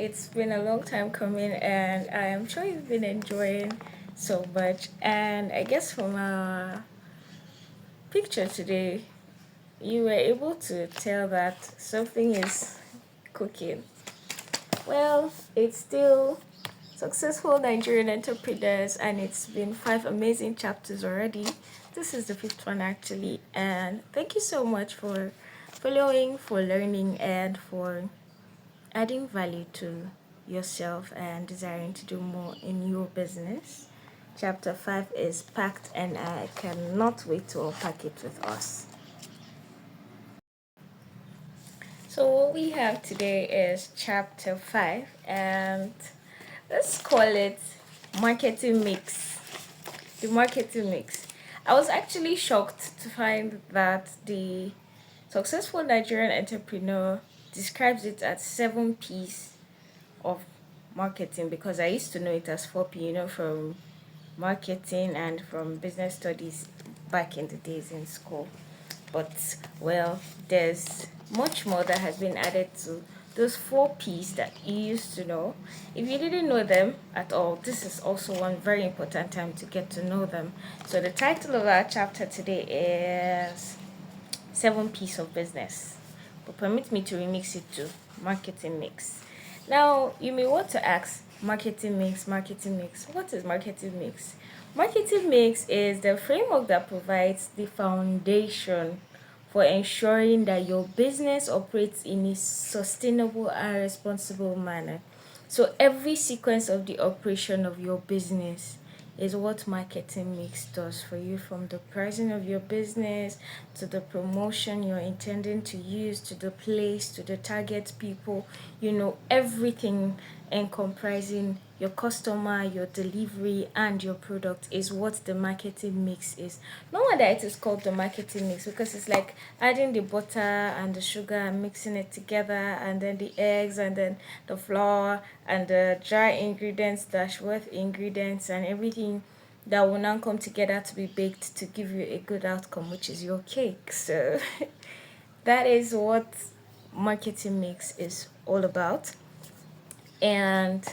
It's been a long time coming, and I am sure you've been enjoying so much. And I guess from our picture today, you were able to tell that something is cooking. Well, it's still successful Nigerian entrepreneurs, and it's been 5 amazing chapters already. This is the fifth one, actually. And thank you so much for following, for learning, and for adding value to yourself and desiring to do more in your business. Chapter 5 is packed, and I cannot wait to unpack it with us. So, what we have today is chapter 5, and let's call it marketing mix. The marketing mix. I was actually shocked to find that the successful Nigerian entrepreneur describes it as 7 P's of marketing, because I used to know it as 4P, from marketing and from business studies back in the days in school. But well, there's much more that has been added to those 4P's that you used to know. If you didn't know them at all, this is also one very important time to get to know them. So the title of our chapter today is 7 P's of Business. But permit me to remix it to marketing mix. Now, you may want to ask, marketing mix, marketing mix. What is marketing mix? Marketing mix is the framework that provides the foundation for ensuring that your business operates in a sustainable and responsible manner. So every sequence of the operation of your business is what marketing mix does for you, from the pricing of your business to the promotion you're intending to use to the place to the target people, everything encompassing your customer, your delivery, and your product is what the marketing mix is. No wonder it is called the marketing mix, because it's like adding the butter and the sugar and mixing it together, and then the eggs, and then the flour and the dry ingredients, dash worth ingredients, and everything that will now come together to be baked to give you a good outcome, which is your cake. So that is what marketing mix is all about. And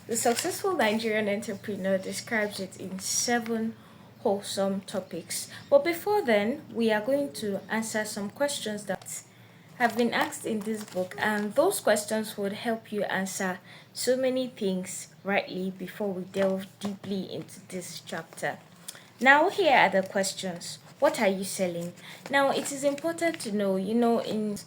the successful Nigerian entrepreneur describes it in 7 wholesome topics. But before then, we are going to answer some questions that have been asked in this book, and those questions would help you answer so many things rightly before we delve deeply into this chapter. Now, here are the questions. What are you selling? Now, it is important to know, in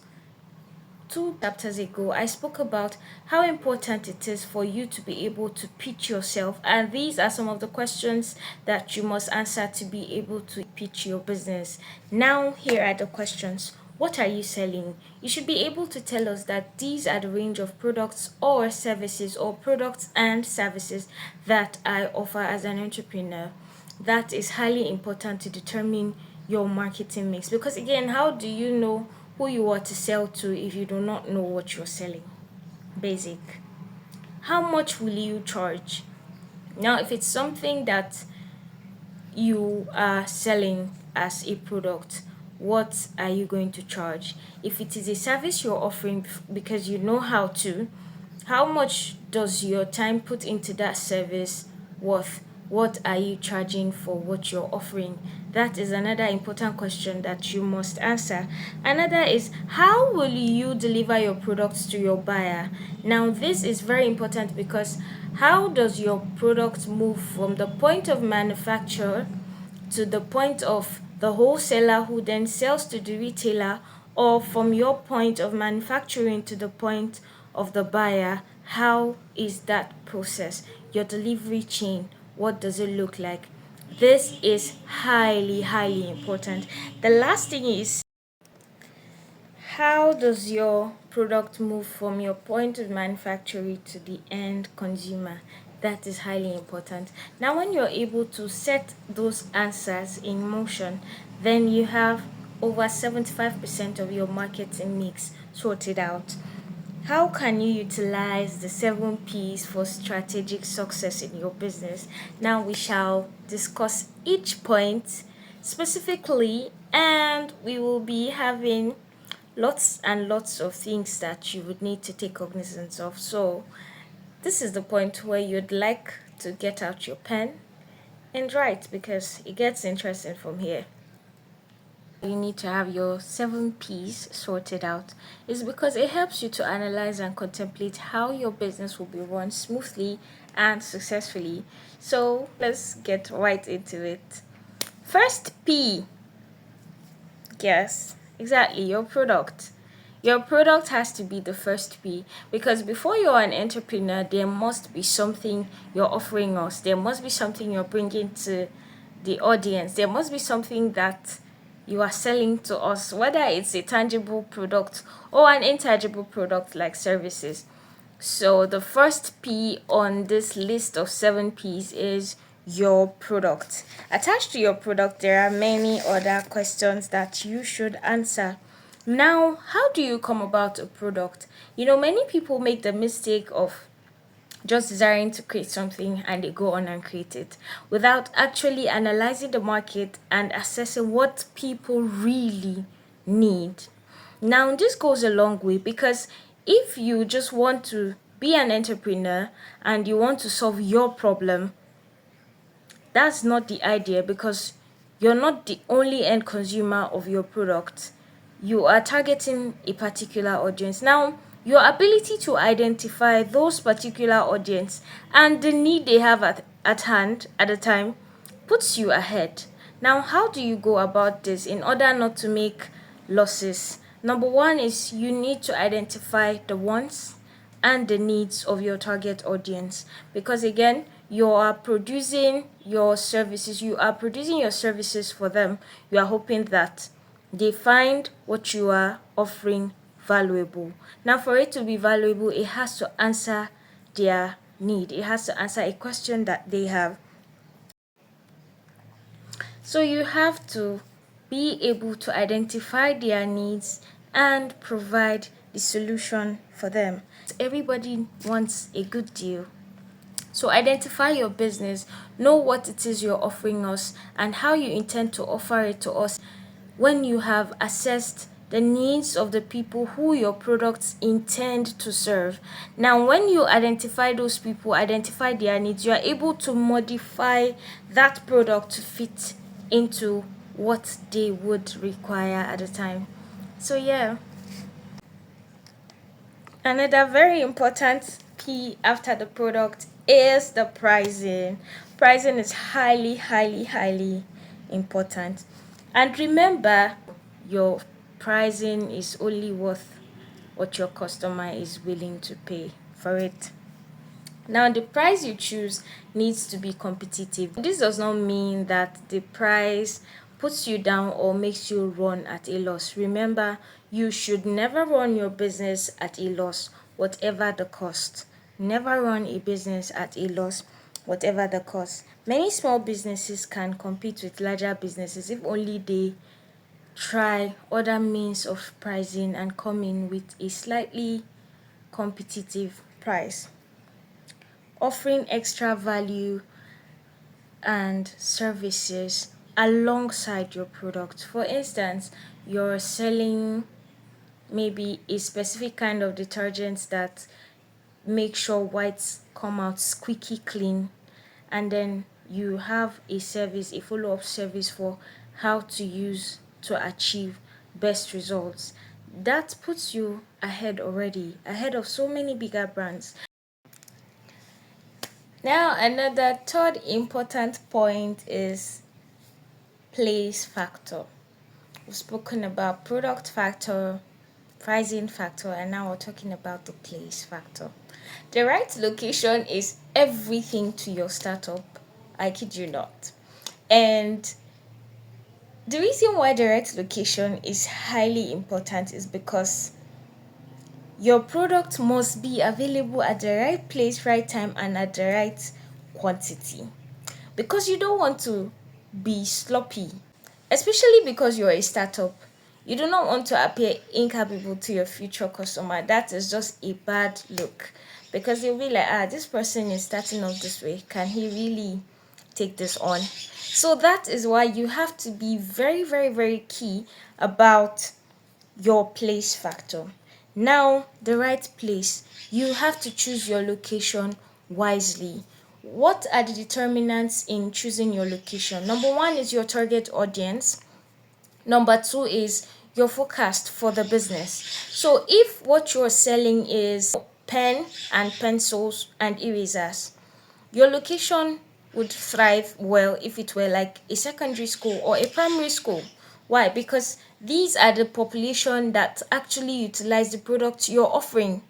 2 chapters ago, I spoke about how important it is for you to be able to pitch yourself. And these are some of the questions that you must answer to be able to pitch your business. Now, here are the questions. What are you selling? You should be able to tell us that these are the range of products or services, or products and services that I offer as an entrepreneur. That is highly important to determine your marketing mix, because again, how do you know who you are to sell to if you do not know what you're selling? Basic. How much will you charge? Now, if it's something that you are selling as a product, what are you going to charge? If it is a service you're offering because you know how to, how much does your time put into that service worth? What are you charging for what you're offering? That is another important question that you must answer. Another is, how will you deliver your products to your buyer? Now, this is very important, because how does your product move from the point of manufacture to the point of the wholesaler who then sells to the retailer, or from your point of manufacturing to the point of the buyer? How is that process? Your delivery chain, what does it look like? This is highly, highly important. The last thing is, how does your product move from your point of manufacturing to the end consumer? That is highly important. Now, when you're able to set those answers in motion, then you have over 75% of your marketing mix sorted out. How can you utilize the 7 P's for strategic success in your business? Now, we shall discuss each point specifically, and we will be having lots and lots of things that you would need to take cognizance of. So this is the point where you'd like to get out your pen and write, because it gets interesting from here. You need to have your 7 P's sorted out is because it helps you to analyze and contemplate how your business will be run smoothly and successfully. So let's get right into it. First P. Yes, exactly, your product. Your product has to be the first P, because before you're an entrepreneur, there must be something you're offering us. There must be something you're bringing to the audience. There must be something that you are selling to us, whether it's a tangible product or an intangible product like services. So the first P on this list of 7 P's is your product. Attached to your product, there are many other questions that you should answer. Now, how do you come about a product? Many people make the mistake of just desiring to create something and they go on and create it without actually analyzing the market and assessing what people really need. Now, this goes a long way, because if you just want to be an entrepreneur and you want to solve your problem, that's not the idea, because you're not the only end consumer of your product. You are targeting a particular audience. Now, your ability to identify those particular audience and the need they have at hand at the time puts you ahead. Now, how do you go about this in order not to make losses? Number one is you need to identify the wants and the needs of your target audience, because again, you are producing your services for them. You are hoping that they find what you are offering valuable. Now, for it to be valuable, it has to answer their need. It has to answer a question that they have. So you have to be able to identify their needs and provide the solution for them. Everybody wants a good deal. So identify your business, know what it is you're offering us and how you intend to offer it to us. When you have assessed the needs of the people who your products intend to serve. Now, when you identify those people, identify their needs, you are able to modify that product to fit into what they would require at the time. So yeah. Another very important P after the product is the pricing. Pricing is highly, highly, highly important. And remember, your pricing is only worth what your customer is willing to pay for it. Now, the price you choose needs to be competitive. This does not mean that the price puts you down or makes you run at a loss. Remember, you should never run your business at a loss, whatever the cost. Never run a business at a loss, whatever the cost. Many small businesses can compete with larger businesses if only they try other means of pricing and come in with a slightly competitive price. Offering extra value and services alongside your product. For instance, you're selling maybe a specific kind of detergents that make sure whites come out squeaky clean, and then you have a follow-up service for how to use to achieve best results. That puts you ahead already, ahead of so many bigger brands. Now, another third important point is place factor. We've spoken about product factor, pricing factor, and now we're talking about the place factor. The right location is everything to your startup. I kid you not. And the reason why the right location is highly important is because your product must be available at the right place, right time, and at the right quantity. Because you don't want to be sloppy, especially because you're a startup. You do not want to appear incapable to your future customer. That is just a bad look, because they'll be like, this person is starting off this way. Can he really take this on? So that is why you have to be very, very, very key about your place factor. Now, the right place. You have to choose your location wisely. What are the determinants in choosing your location? Number one is your target audience. Number two is your forecast for the business. So if what you're selling is pen and pencils and erasers, your location would thrive well if it were like a secondary school or a primary school. Why? Because these are the population that actually utilize the product you're offering.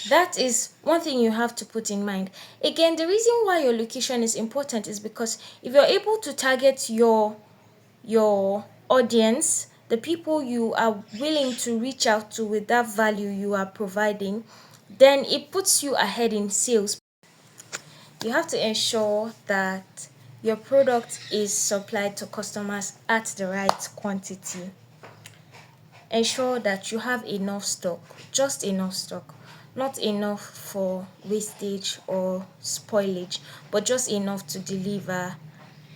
That is one thing you have to put in mind. Again, the reason why your location is important is because if you're able to target your audience, the people you are willing to reach out to with that value you are providing, then it puts you ahead in sales. You have to ensure that your product is supplied to customers at the right quantity. Ensure that you have enough stock, just enough stock, not enough for wastage or spoilage, but just enough to deliver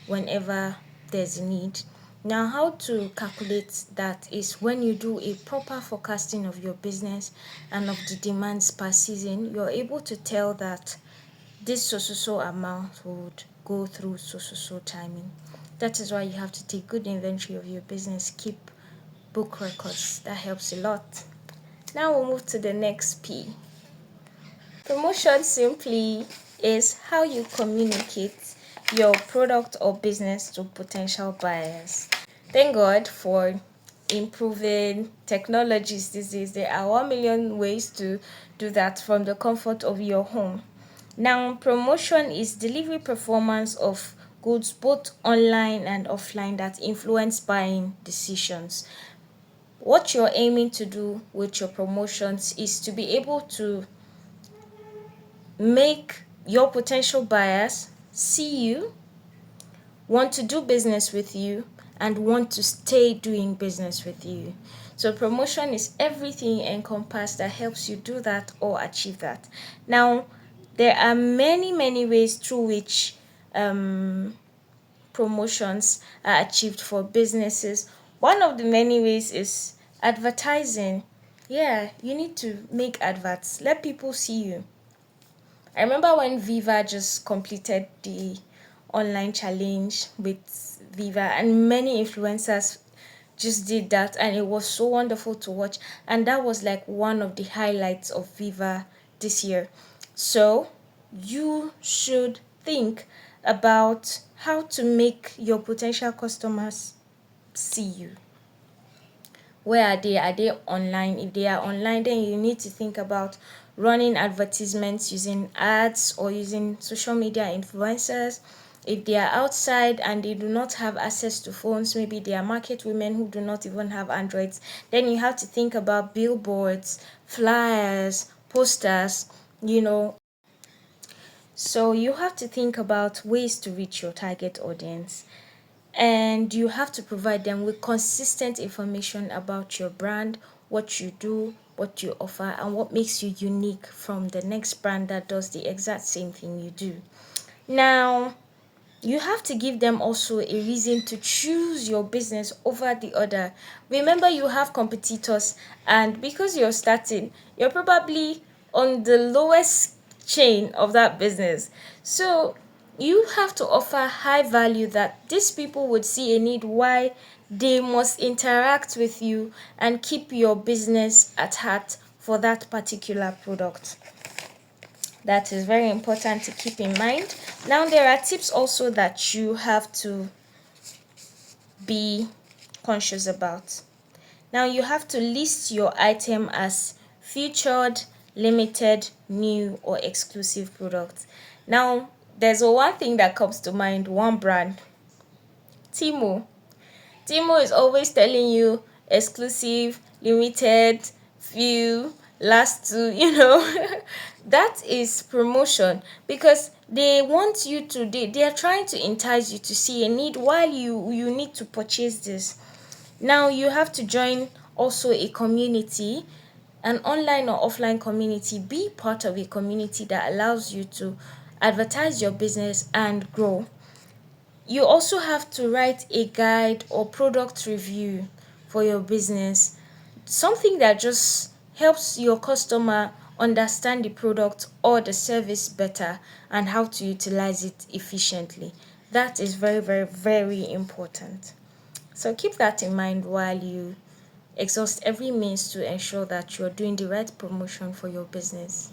whenever there's a need. Now, how to calculate that is when you do a proper forecasting of your business and of the demands per season, you're able to tell that this so amount would go through so timing. That is why you have to take good inventory of your business, keep book records. That helps a lot. Now we'll move to the next P. Promotion simply is how you communicate your product or business to potential buyers. Thank God for improving technologies these days. There are 1 million ways to do that from the comfort of your home. Now, promotion is delivery performance of goods both online and offline that influence buying decisions. What you're aiming to do with your promotions is to be able to make your potential buyers see you, want to do business with you, and want to stay doing business with you. So promotion is everything encompassed that helps you do that or achieve that. Now, there are many ways through which promotions are achieved for businesses. One of the many ways is advertising. Yeah, you need to make adverts. Let people see you. I remember when Viva just completed the online challenge with Viva, and many influencers just did that, and it was so wonderful to watch. And that was like one of the highlights of Viva this year. So you should think about how to make your potential customers see you. Where are they? Are they online? If they are online, then you need to think about running advertisements using ads or using social media influencers. If they are outside and they do not have access to phones, maybe they are market women who do not even have Androids, then you have to think about billboards, flyers, posters, you know. So you have to think about ways to reach your target audience, and you have to provide them with consistent information about your brand, what you do, what you offer, and what makes you unique from the next brand that does the exact same thing you do. Now, you have to give them also a reason to choose your business over the other. Remember, you have competitors, and because you're starting, you're probably on the lowest chain of that business. So you have to offer high value that these people would see a need why they must interact with you and keep your business at heart for that particular product. That is very important to keep in mind. Now, there are tips also that you have to be conscious about. Now, you have to list your item as featured, limited, new, or exclusive product. Now, there's one thing that comes to mind, one brand, Timo. Timo is always telling you exclusive, limited, few, last two, that is promotion, because they want you to, they are trying to entice you to see a need while you need to purchase this. Now you have to join also a community, an online or offline community. Be part of a community that allows you to advertise your business and grow. You also have to write a guide or product review for your business, something that just helps your customer understand the product or the service better and how to utilize it efficiently. That is very, very, very important. So keep that in mind while you exhaust every means to ensure that you're doing the right promotion for your business.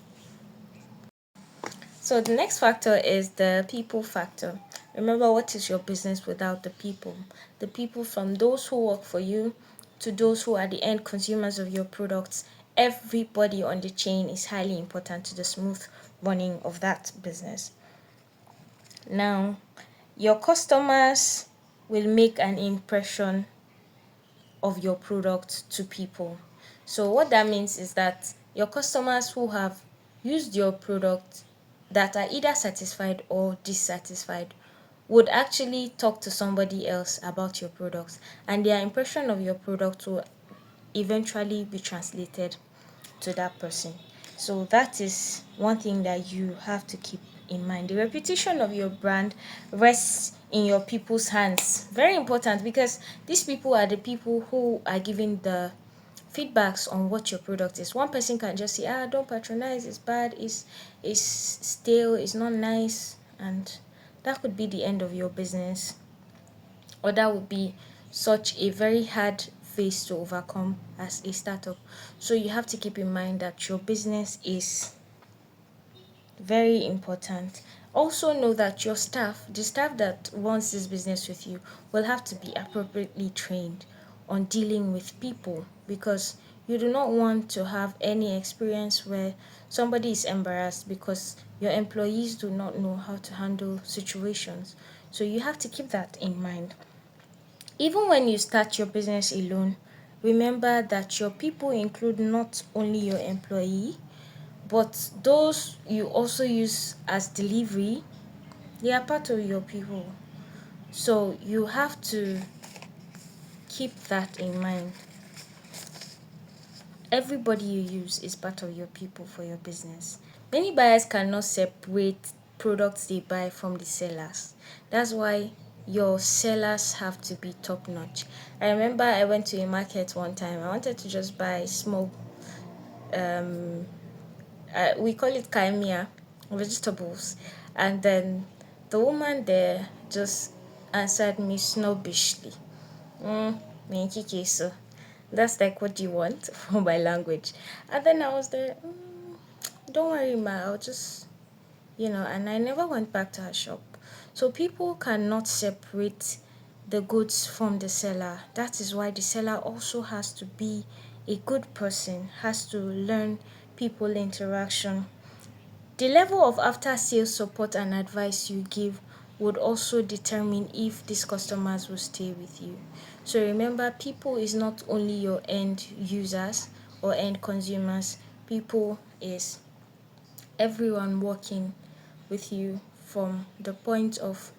So the next factor is the people factor. Remember, what is your business without the people? The people, from those who work for you to those who are the end consumers of your products. Everybody on the chain is highly important to the smooth running of that business. Now, your customers will make an impression of your product to people. So what that means is that your customers who have used your product, that are either satisfied or dissatisfied, would actually talk to somebody else about your product, and their impression of your product will eventually be translated to that person. So that is one thing that you have to keep in mind. The reputation of your brand rests in your people's hands. Very important, because these people are the people who are giving the feedbacks on what your product is. One person can just say, don't patronize, it's bad, it's stale, it's not nice, and that could be the end of your business, or that would be such a very hard phase to overcome as a startup. So you have to keep in mind that your business is very important. Also know that your staff, the staff that runs this business with you, will have to be appropriately trained on dealing with people, because you do not want to have any experience where somebody is embarrassed because your employees do not know how to handle situations. So you have to keep that in mind. Even when you start your business alone, remember that your people include not only your employee, but those you also use as delivery. They are part of your people. So you have to keep that in mind. Everybody you use is part of your people for your business. Many buyers cannot separate products they buy from the sellers. That's why your sellers have to be top notch. I remember I went to a market one time. I wanted to just buy small, we call it kaimia, vegetables. And then the woman there just answered me snobbishly. Me so. That's like, what do you want for my language? And then I was there, don't worry, ma, I'll just, and I never went back to her shop. So people cannot separate the goods from the seller. That is why the seller also has to be a good person, has to learn people interaction. The level of after sales support and advice you give would also determine if these customers will stay with you. So remember, people is not only your end users or end consumers. People is everyone working with you from the point of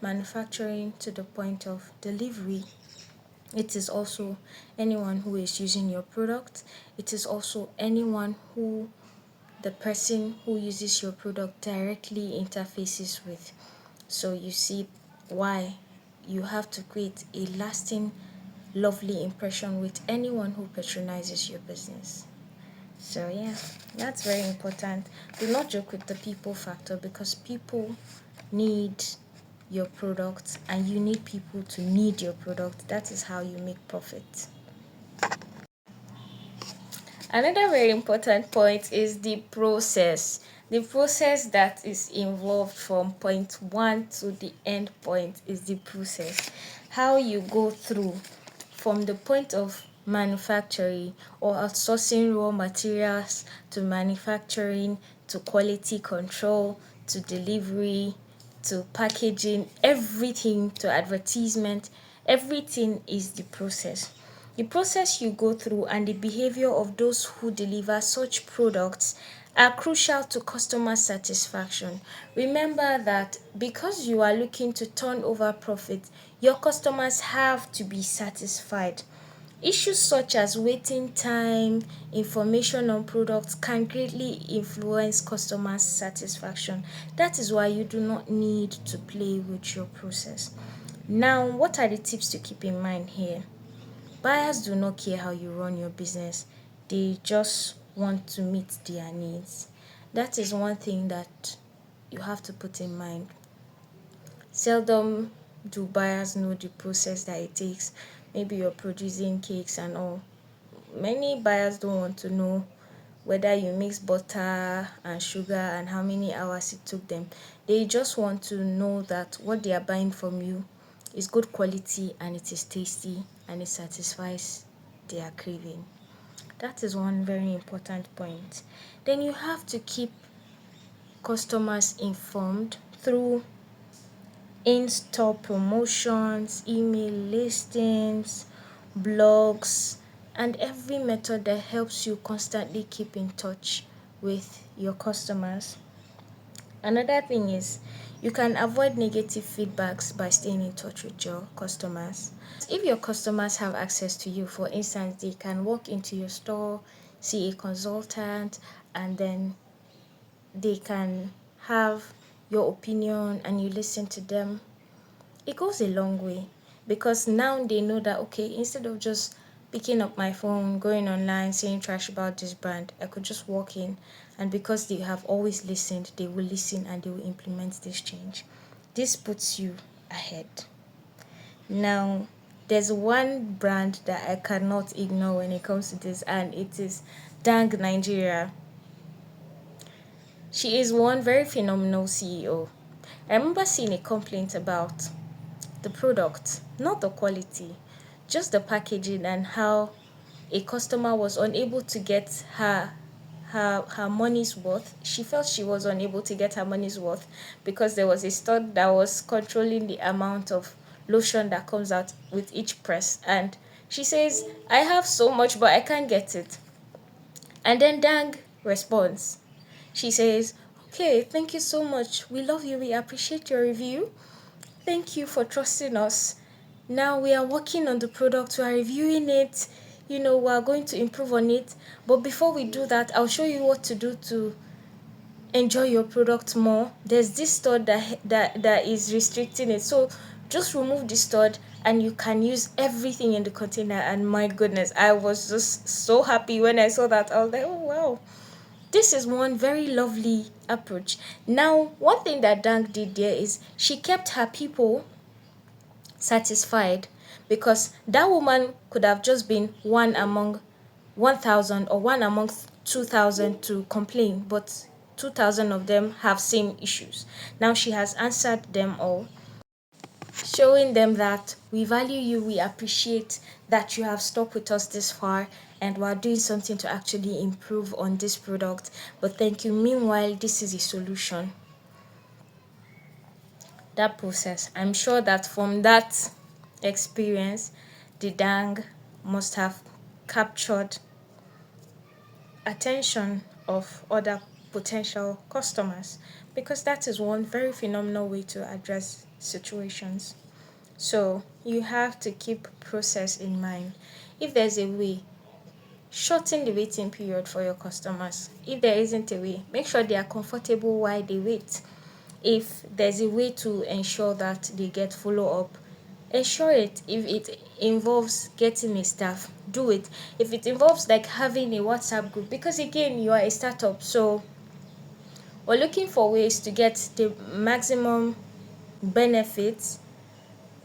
manufacturing to the point of delivery. It is also anyone who is using your product. It is also anyone who the person who uses your product directly interfaces with. So you see why you have to create a lasting, lovely impression with anyone who patronizes your business. So yeah, that's very important. Do not joke with the people factor, because people need your product and you need people to need your product. That is how you make profit. Another very important point is the process. The process that is involved from point one to the end point is the process. How you go through from the point of manufacturing or outsourcing raw materials to manufacturing to quality control to delivery to packaging, everything to advertisement, everything is the process. The process you go through and the behavior of those who deliver such products are crucial to customer satisfaction. Remember that because you are looking to turn over profit, your customers have to be satisfied. Issues such as waiting time, information on products can greatly influence customer satisfaction. That is why you do not need to play with your process. Now, what are the tips to keep in mind here? Buyers do not care how you run your business. They just want to meet their needs. That is one thing that you have to put in mind. Seldom do buyers know the process that it takes. Maybe you're producing cakes and all. Many buyers don't want to know whether you mix butter and sugar and how many hours it took them. They just want to know that what they are buying from you is good quality and it is tasty and it satisfies their craving. That is one very important point. Then you have to keep customers informed through in-store promotions, email listings, blogs, and every method that helps you constantly keep in touch with your customers. Another thing is you can avoid negative feedbacks by staying in touch with your customers. If your customers have access to you, for instance, they can walk into your store, see a consultant, and then they can have your opinion and you listen to them. It goes a long way because now they know that, okay, instead of just picking up my phone, going online, saying trash about this brand, I could just walk in, and because they have always listened, they will listen and they will implement this change. This puts you ahead. Now, there's one brand that I cannot ignore when it comes to this, and it is Dang Nigeria. She is one very phenomenal CEO. I remember seeing a complaint about the product, not the quality, just the packaging and how a customer was unable to get her money's worth. She felt she was unable to get her money's worth because there was a store that was controlling the amount of lotion that comes out with each press, and she says, I have so much but I can't get it. And then Dang responds. She says, okay, thank you so much. We love you. We appreciate your review. Thank you for trusting us. Now we are working on the product, we are reviewing it, we are going to improve on it. But before we do that, I'll show you what to do to enjoy your product more. There's this stud that is restricting it. So just remove the stud and you can use everything in the container. And my goodness, I was just so happy when I saw that. I was like, oh wow. This is one very lovely approach. Now, one thing that Dank did there is she kept her people satisfied, because that woman could have just been one among 1,000 or one among 2,000 to complain, but 2,000 of them have same issues. Now she has answered them all, showing them that we value you, we appreciate that you have stuck with us this far, and we're doing something to actually improve on this product. But thank you. Meanwhile, this is a solution. That process, I'm sure that from that experience, the Dang must have captured attention of other potential customers, because that is one very phenomenal way to address situations. So you have to keep process in mind. If there's a way, shorten the waiting period for your customers. If there isn't a way, make sure they are comfortable while they wait. If there's a way to ensure that they get follow up, ensure it. If it involves getting a staff, do it. If it involves like having a WhatsApp group, because again, you are a startup, so we're looking for ways to get the maximum benefits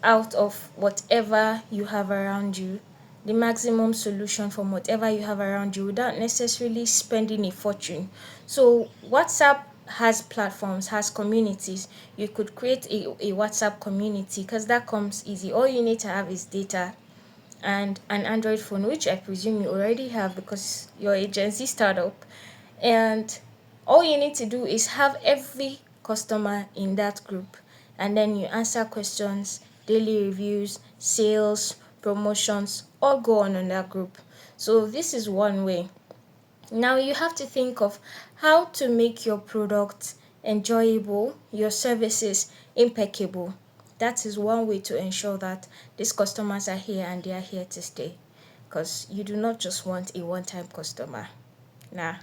out of whatever you have around you, the maximum solution from whatever you have around you without necessarily spending a fortune. So WhatsApp has platforms, has communities. You could create a WhatsApp community, because that comes easy. All you need to have is data and an Android phone, which I presume you already have because you're a Gen Z startup. And all you need to do is have every customer in that group, and then you answer questions, daily reviews, sales, promotions, all go on that group. So this is one way. Now you have to think of how to make your product enjoyable, your services impeccable. That is one way to ensure that these customers are here and they are here to stay, because you do not just want a one-time customer. Nah,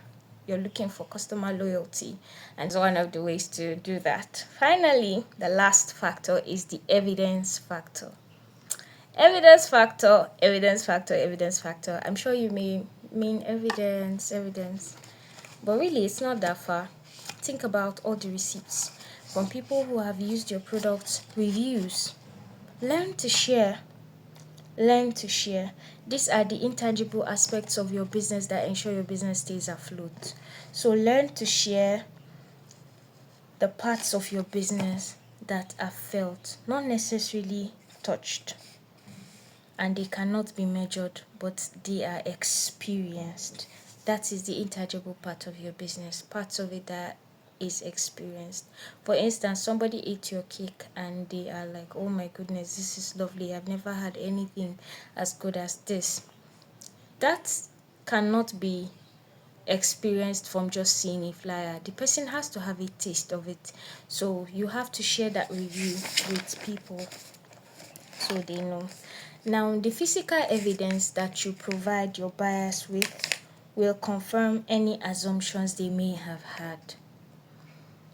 you're looking for customer loyalty, and it's one of the ways to do that. Finally, the last factor is the evidence factor. Evidence factor. I'm sure you may mean evidence. But really, it's not that far. Think about all the receipts from people who have used your products, reviews. Learn to share. Learn to share. These are the intangible aspects of your business that ensure your business stays afloat. So learn to share the parts of your business that are felt, not necessarily touched, and they cannot be measured, but they are experienced. That is the intangible part of your business, parts of it that is experienced. For instance, somebody ate your cake and they are like, oh my goodness, this is lovely. I've never had anything as good as this. That cannot be experienced from just seeing a flyer. The person has to have a taste of it. So you have to share that review with people so they know. Now, the physical evidence that you provide your buyers with will confirm any assumptions they may have had.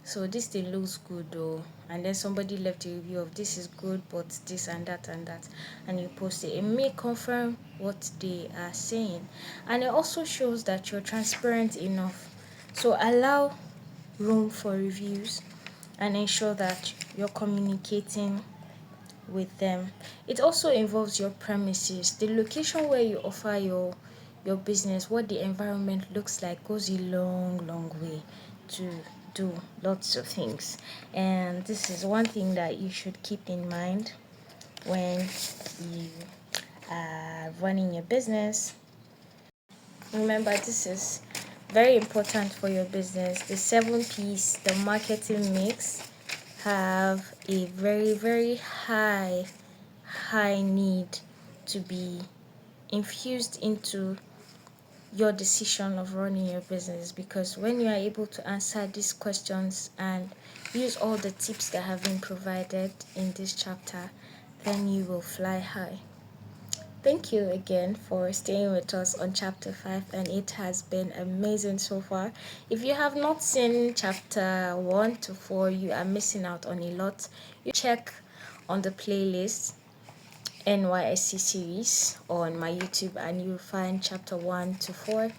So this thing looks good though, and then somebody left a review of this is good but this and that, and you post it. It may confirm what they are saying, and it also shows that you're transparent enough. So allow room for reviews and ensure that you're communicating with them. It also involves your premises, the location where you offer your business, what the environment looks like goes a long way to do lots of things. And this is one thing that you should keep in mind when you are running your business. Remember, this is very important for your business. The 7 P's, the marketing mix, have a very high need to be infused into your decision of running your business, because when you are able to answer these questions and use all the tips that have been provided in this chapter, then you will fly high. Thank you again for staying with us on chapter 5, and it has been amazing so far. If you have not seen chapter 1 to 4, you are missing out on a lot. You check on the playlist NYSC series on my YouTube and you'll find chapter 1 to 4.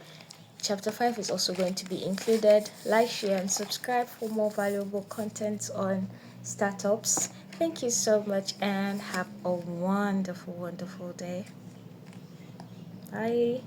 Chapter 5 is also going to be included. Like, share, and subscribe for more valuable content on startups. Thank you so much and have a wonderful day. Bye.